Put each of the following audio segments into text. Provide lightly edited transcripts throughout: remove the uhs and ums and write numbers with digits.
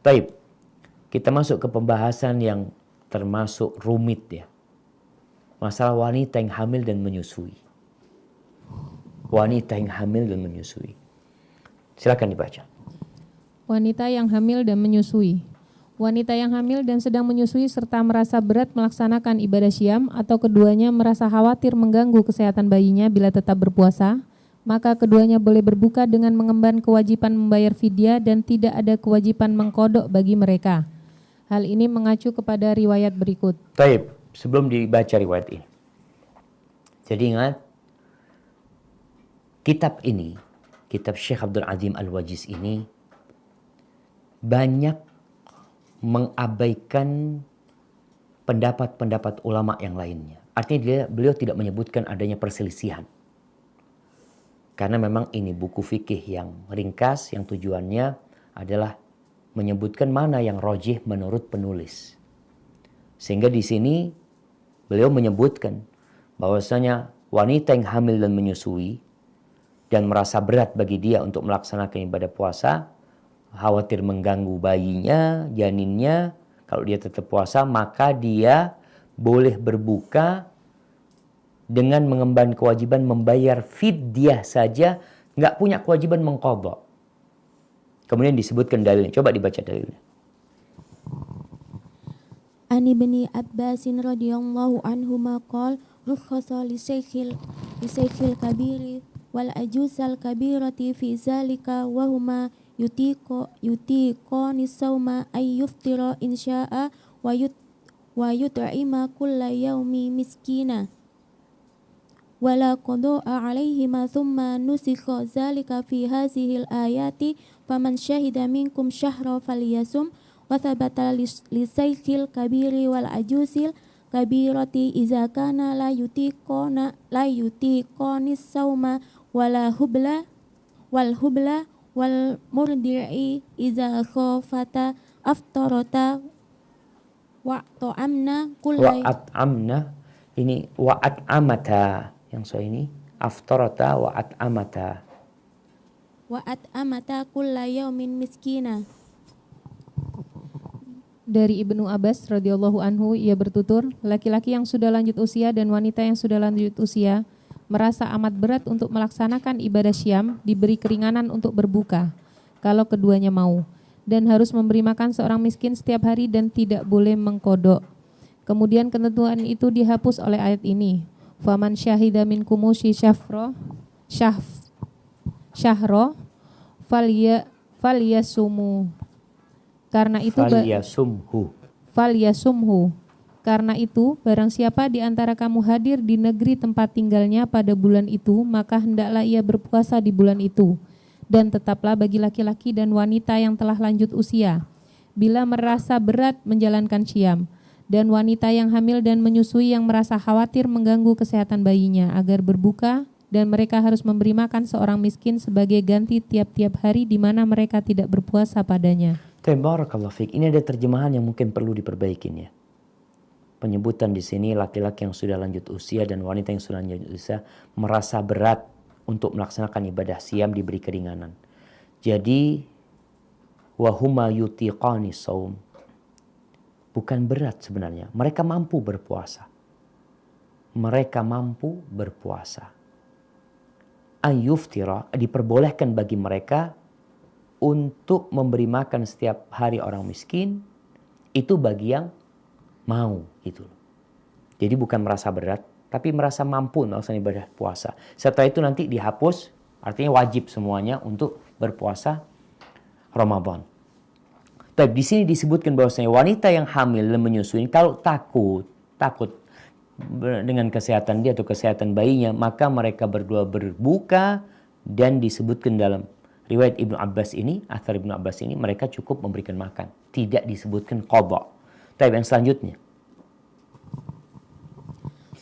Baik, kita masuk ke pembahasan yang termasuk rumit ya. Masalah wanita yang hamil dan menyusui. Wanita yang hamil dan menyusui. Silakan dibaca. Wanita yang hamil dan menyusui. Wanita yang hamil dan sedang menyusui serta merasa berat melaksanakan ibadah syam atau keduanya merasa khawatir mengganggu kesehatan bayinya bila tetap berpuasa, maka keduanya boleh berbuka dengan mengemban kewajiban membayar fidyah dan tidak ada kewajiban mengkodok bagi mereka. Hal ini mengacu kepada riwayat berikut. Baik, sebelum dibaca riwayat ini. Jadi ingat, kitab ini, kitab Syekh Abdul Azim Al-Wajiz ini banyak mengabaikan pendapat-pendapat ulama yang lainnya. Artinya beliau tidak menyebutkan adanya perselisihan. Karena memang ini buku fikih yang ringkas, yang tujuannya adalah menyebutkan mana yang rajih menurut penulis. Sehingga di sini beliau menyebutkan bahwasanya wanita yang hamil dan menyusui dan merasa berat bagi dia untuk melaksanakan ibadah puasa, khawatir mengganggu bayinya, janinnya, kalau dia tetap puasa maka dia boleh berbuka dengan mengemban kewajiban membayar fidyah saja, nggak punya kewajiban mengqadha. Kemudian disebutkan dalilnya. Coba dibaca dalilnya. An Ibni Abbasin radhiyallahu anhuma qala rukhasa li syekhil kabiri wal ajusal kabirati fi zalika wa huma yutiqani sawma ay yuftira insya'a wa yut'ima kulla yawmi miskina wala qada'a alaihima thumma nusikha zalika fi hazihil ayati faman syahida minkum syahra falyasum wa thabata li syekhil kabiri wal ajusil kabirati iza kana la yutiqani sawma wala hubla wal murdi'i iza khafata aftarata wa ta'amna ini wa at'amata, yang so ini aftarata wa at'amata kulla yaumin miskina. Dari Ibnu Abbas radhiyallahu anhu, ia bertutur, laki-laki yang sudah lanjut usia dan wanita yang sudah lanjut usia merasa amat berat untuk melaksanakan ibadah syam diberi keringanan untuk berbuka kalau keduanya mau, dan harus memberi makan seorang miskin setiap hari dan tidak boleh mengkodok. Kemudian ketentuan itu dihapus oleh ayat ini, faman syahida minkumushi syahro falyasumu. Karena itu falyasumhu. Karena itu, barang siapa di antara kamu hadir di negeri tempat tinggalnya pada bulan itu, maka hendaklah ia berpuasa di bulan itu. Dan tetaplah bagi laki-laki dan wanita yang telah lanjut usia, bila merasa berat menjalankan syam, dan wanita yang hamil dan menyusui yang merasa khawatir mengganggu kesehatan bayinya, agar berbuka, dan mereka harus memberi makan seorang miskin sebagai ganti tiap-tiap hari di mana mereka tidak berpuasa padanya. Barakallahu fiik. Ini ada terjemahan yang mungkin perlu diperbaikin ya. Penyebutan di sini laki-laki yang sudah lanjut usia dan wanita yang sudah lanjut usia merasa berat untuk melaksanakan ibadah siam diberi keringanan. Jadi wahuma yutiqani saum, bukan berat sebenarnya. Mereka mampu berpuasa. Ayyuftira, diperbolehkan bagi mereka untuk memberi makan setiap hari orang miskin, itu bagi yang mau gitu. Jadi bukan merasa berat, tapi merasa mampu melaksanakan ibadah puasa. Setelah itu nanti dihapus, artinya wajib semuanya untuk berpuasa Ramadan. Tapi di sini disebutkan bahwasanya wanita yang hamil dan menyusui kalau takut dengan kesehatan dia atau kesehatan bayinya, maka mereka berdua berbuka, dan disebutkan dalam riwayat Ibnu Abbas ini, athar Ibnu Abbas ini, mereka cukup memberikan makan, tidak disebutkan qadha. Tapi yang selanjutnya,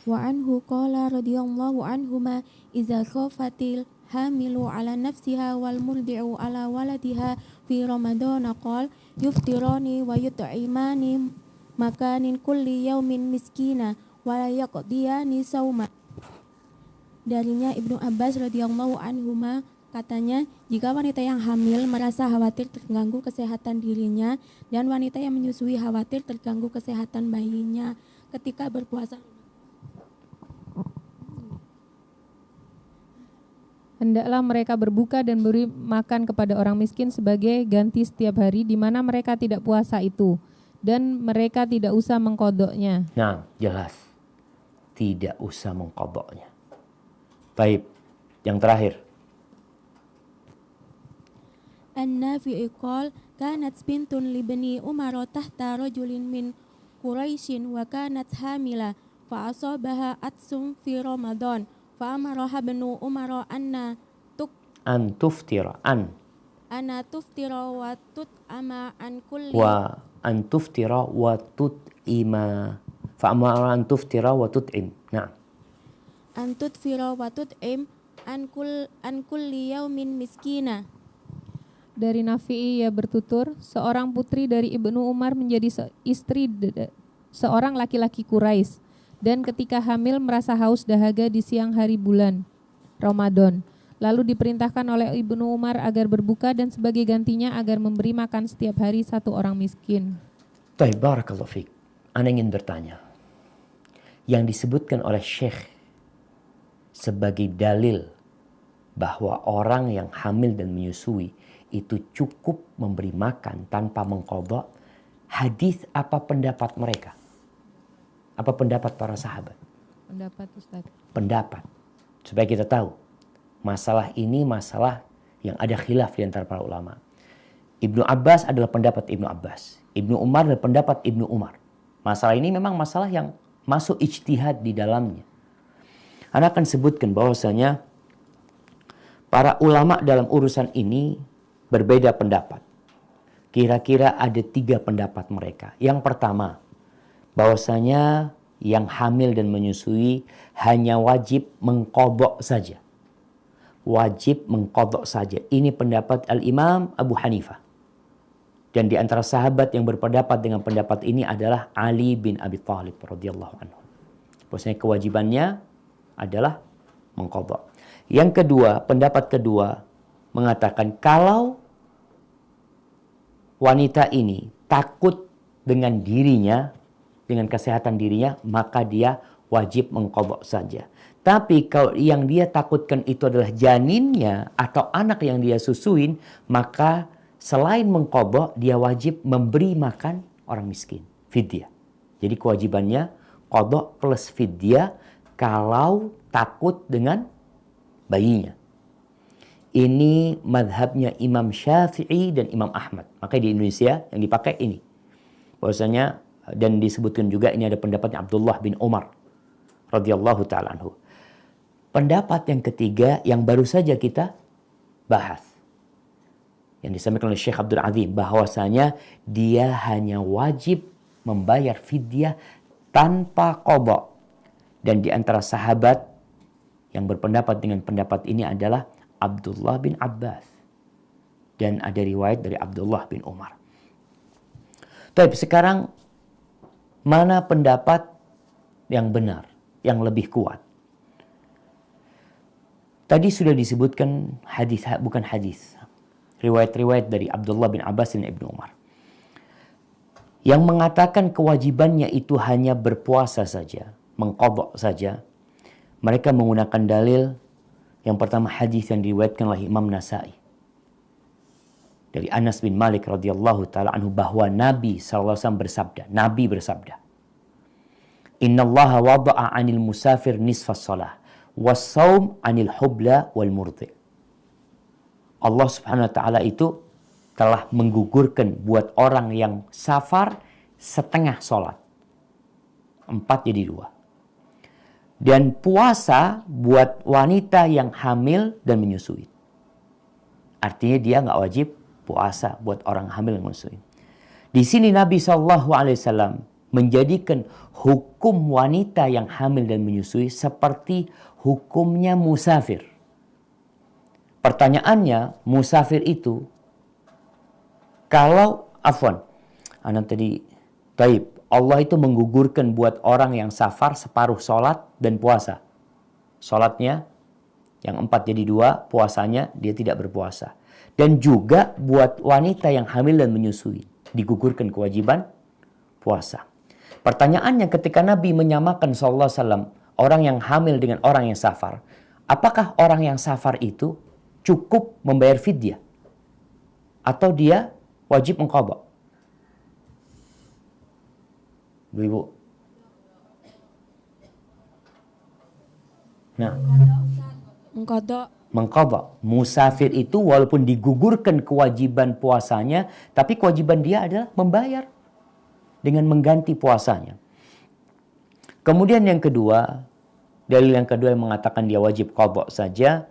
wa anhu qala radhiyallahu anhuma idza khafatil hamilu ala nafsiha wal murdi'u ala waladiha fi ramadan qala yuftirani wa yut'imani makanin kulli yaumin miskina wa la yaqdiyani sauma. Darinya Ibnu Abbas radhiyallahu anhuma Katanya, jika wanita yang hamil merasa khawatir terganggu kesehatan dirinya dan wanita yang menyusui khawatir terganggu kesehatan bayinya ketika berpuasa, hendaklah mereka berbuka dan beri makan kepada orang miskin sebagai ganti setiap hari di mana mereka tidak puasa itu, dan mereka tidak usah mengkodoknya. Nah, jelas. Tidak usah mengkodoknya. Baik, yang terakhir. An-Nafi'i qala kanat bintun libni Umar tahta rajulin min Quraisyin wa kanat hamila fa asabaha atsum fi Ramadan fa amaraha ibnu Umar An tuftira ana tuftira wa tut'ama an kulli wa an tuftira wa tut'ima fa amara an tuftira wa tut'im. Nah, an tutfira wa tut'im an kulli yaumin miskina. Dari Nafi'i ia bertutur, seorang putri dari Ibnu Umar menjadi istri seorang laki-laki Quraisy, dan ketika hamil merasa haus dahaga di siang hari bulan Ramadan. Lalu diperintahkan oleh Ibnu Umar agar berbuka dan sebagai gantinya agar memberi makan setiap hari satu orang miskin. Baik, barakallahu fiik. Ana ingin bertanya. Yang disebutkan oleh Syekh sebagai dalil bahwa orang yang hamil dan menyusui itu cukup memberi makan tanpa mengqadha, hadis apa pendapat mereka? Apa pendapat para sahabat? Pendapat Ustaz. Pendapat. Supaya kita tahu, masalah ini masalah yang ada khilaf di antara para ulama. Ibnu Abbas adalah pendapat Ibnu Abbas. Ibnu Umar adalah pendapat Ibnu Umar. Masalah ini memang masalah yang masuk ijtihad di dalamnya. Ana akan sebutkan bahwasanya para ulama dalam urusan ini berbeda pendapat. Kira-kira ada 3 pendapat mereka. Yang pertama, bahwasanya yang hamil dan menyusui hanya wajib mengqadha saja. Wajib mengqadha saja. Ini pendapat Al-Imam Abu Hanifah. Dan di antara sahabat yang berpendapat dengan pendapat ini adalah Ali bin Abi Thalib radhiyallahu anhu. Bahwasanya kewajibannya adalah mengqadha. Yang kedua, pendapat kedua mengatakan kalau wanita ini takut dengan dirinya, dengan kesehatan dirinya, maka dia wajib mengqadha saja. Tapi kalau yang dia takutkan itu adalah janinnya atau anak yang dia susuin, maka selain mengqadha, dia wajib memberi makan orang miskin, fidyah. Jadi kewajibannya qadha plus fidyah kalau takut dengan bayinya. Ini madhabnya Imam Syafi'i dan Imam Ahmad. Maka di Indonesia yang dipakai ini. Bahwasanya dan disebutkan juga ini ada pendapatnya Abdullah bin Umar radhiyallahu taala anhu. Pendapat yang ketiga yang baru saja kita bahas. Yang disampaikan oleh Syekh Abdul Azim bahwasanya dia hanya wajib membayar fidyah tanpa qadha. Dan di antara sahabat yang berpendapat dengan pendapat ini adalah Abdullah bin Abbas. Dan ada riwayat dari Abdullah bin Umar. Tapi sekarang mana pendapat yang benar, yang lebih kuat? Tadi sudah disebutkan hadis, bukan hadis. Riwayat-riwayat dari Abdullah bin Abbas dan Ibnu Umar. Yang mengatakan kewajibannya itu hanya berpuasa saja, mengqadha saja. Mereka menggunakan dalil yang pertama hadis yang diriwayatkan oleh Imam Nasa'i dari Anas bin Malik radhiyallahu taala anhu bahwa Nabi SAW bersabda, Nabi bersabda, Innallaha wada'a 'anil musafir nisfas shalah was-shaum 'anil hubla wal murdi'. Allah Subhanahu wa taala itu telah menggugurkan buat orang yang safar setengah sholat. 4 jadi 2. Dan puasa buat wanita yang hamil dan menyusui. Artinya dia nggak wajib puasa buat orang hamil dan menyusui. Di sini Nabi SAW menjadikan hukum wanita yang hamil dan menyusui seperti hukumnya musafir. Pertanyaannya, musafir itu kalau Allah itu menggugurkan buat orang yang safar separuh sholat dan puasa. Sholatnya Yang 4 jadi 2, puasanya dia tidak berpuasa. Dan juga buat wanita yang hamil dan menyusui, digugurkan kewajiban puasa. Pertanyaannya ketika Nabi menyamakan sallallahu alaihi wasallam orang yang hamil dengan orang yang safar, apakah orang yang safar itu cukup membayar fidyah atau dia wajib mengqadha? Ibu. Nah, mengqadha. Musafir itu walaupun digugurkan kewajiban puasanya, tapi kewajiban dia adalah membayar dengan mengganti puasanya. Kemudian yang kedua, dalil yang kedua yang mengatakan dia wajib qadha saja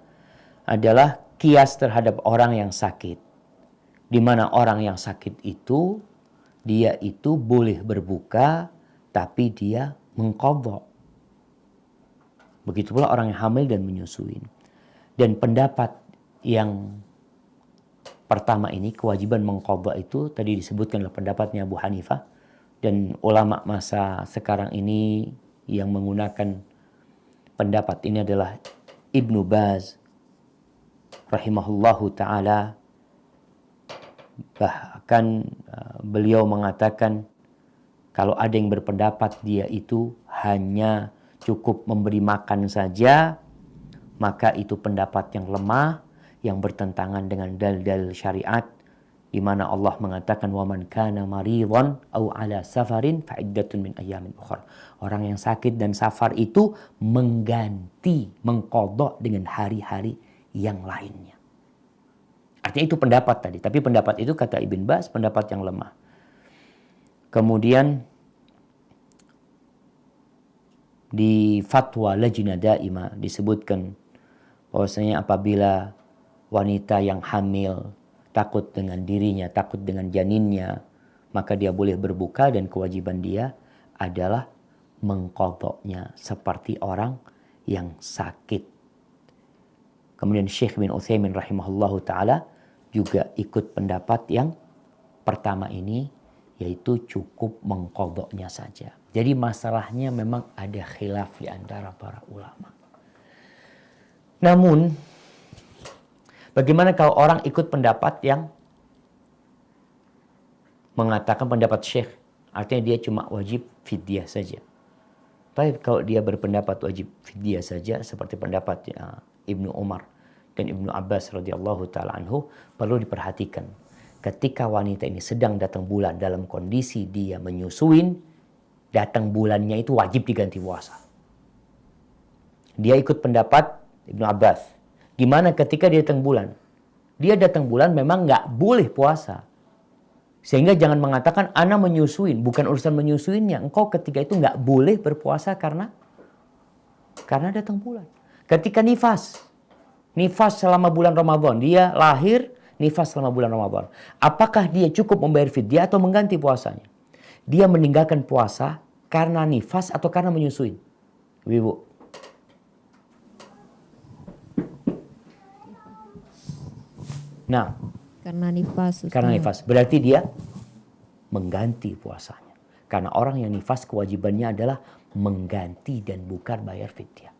adalah kias terhadap orang yang sakit. Di mana orang yang sakit itu dia itu boleh berbuka tapi dia mengqadha. Begitu pula orang yang hamil dan menyusui. Dan pendapat yang pertama ini, kewajiban mengqadha itu tadi disebutkan oleh pendapatnya Abu Hanifah, dan ulama masa sekarang ini yang menggunakan pendapat ini adalah Ibnu Baz rahimahullahu taala. Bahkan beliau mengatakan kalau ada yang berpendapat dia itu hanya cukup memberi makan saja, maka itu pendapat yang lemah, yang bertentangan dengan dalil-dalil syariat, di mana Allah mengatakan wa man kana maridhan aw ala safarin fa iddatun min ayyamin ukhra. Orang yang sakit dan safar itu mengganti, mengqadha dengan hari-hari yang lainnya. Artinya itu pendapat tadi, tapi pendapat itu kata Ibn Baz pendapat yang lemah. Kemudian di fatwa Lajnah Daimah disebutkan bahwasanya apabila wanita yang hamil takut dengan dirinya, takut dengan janinnya, maka dia boleh berbuka dan kewajiban dia adalah mengqadhanya seperti orang yang sakit. Kemudian Syekh bin Utsaimin rahimahullahu taala juga ikut pendapat yang pertama ini, yaitu cukup mengqadhanya saja. Jadi masalahnya memang ada khilaf di antara para ulama. Namun bagaimana kalau orang ikut pendapat yang mengatakan pendapat Syekh, artinya dia cuma wajib fidyah saja. Tapi kalau dia berpendapat wajib fidyah saja seperti pendapat Ibnu Umar dan Ibnu Abbas radhiyallahu taala anhu, perlu diperhatikan. Ketika wanita ini sedang datang bulan dalam kondisi dia menyusuin, datang bulannya itu wajib diganti puasa. Dia ikut pendapat Ibnu Abbas. Gimana ketika dia datang bulan? Dia datang bulan memang nggak boleh puasa. Sehingga jangan mengatakan ana menyusuin, bukan urusan menyusuinnya. Engkau ketika itu nggak boleh berpuasa karena datang bulan. Ketika nifas selama bulan Ramadan, dia lahir nifas selama bulan Ramadan. Apakah dia cukup membayar fidyah atau mengganti puasanya? Dia meninggalkan puasa karena nifas atau karena menyusui? Ibu. Nah, Karena nifas. Ustaz. karena nifas. Berarti dia mengganti puasanya. Karena orang yang nifas kewajibannya adalah mengganti dan bukan bayar fidyah.